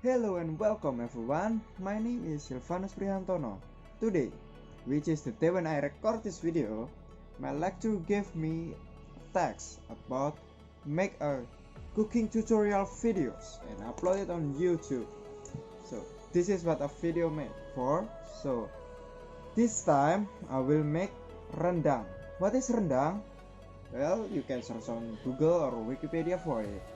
Hello and welcome everyone, my name is Silvanus Prihantono. Today, which is the day when I record this video, my lecturer gave me a text about make a cooking tutorial videos and upload it on YouTube. So this is what a video made for. So this time I will make rendang. What is rendang? Well, you can search on Google or Wikipedia for it.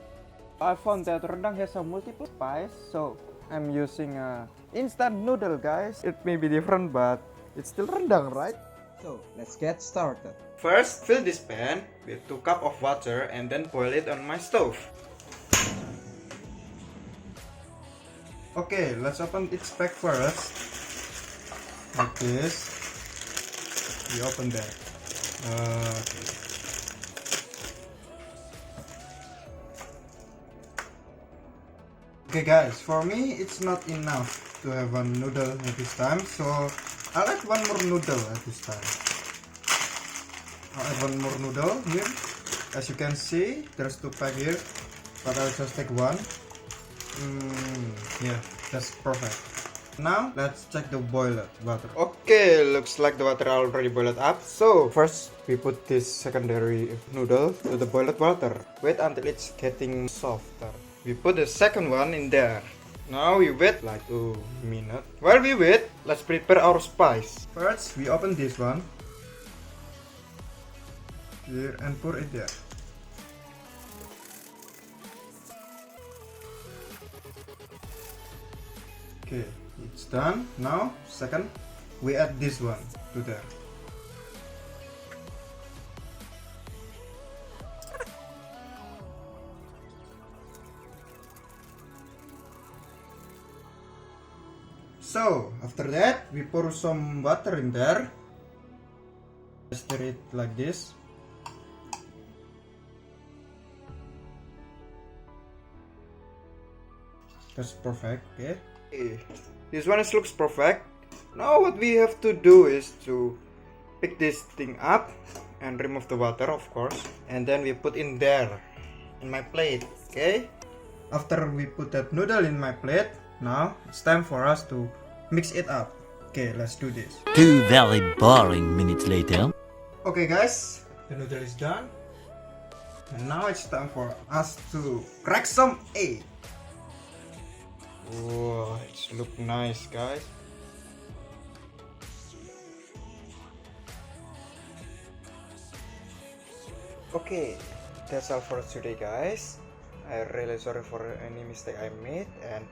I found that rendang has a multiple spice, so I'm using a instant noodle, guys. It may be different, but it's still rendang, right? So let's get started. First, fill this pan with 2 cups of water and then boil it on my stove. Okay, let's open its pack first. Like this. We open that. Okay. Okay guys, for me it's not enough to have one noodle at this time, so I'll add one more noodle at this time. I'll add one more noodle here. As you can see, there's 2 packs here, but I'll just take one. Yeah, that's perfect. Now let's check the boiled water. Okay, looks like the water already boiled up. So first we put this secondary noodle to the boiled water. Wait until it's getting softer. We put the second one in there. Now we wait like 2 minutes. While we wait, let's prepare our spice. First, we open this one here and pour it there. Okay, it's done. Now, second, we add this one to there. So after that, we pour some water in there. Stir it like this. That's perfect. Okay. This one looks perfect. Now what we have to do is to pick this thing up and remove the water, of course, and then we put in there in my plate. Okay. After we put that noodle in my plate, now it's time for us to mix it up. Okay, let's do this. 2 very boring minutes later. Okay guys, the noodle is done. And now it's time for us to crack some egg. Whoa, it's look nice guys. Okay, that's all for today guys. I'm really sorry for any mistake I made and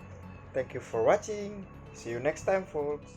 thank you for watching. See you next time folks.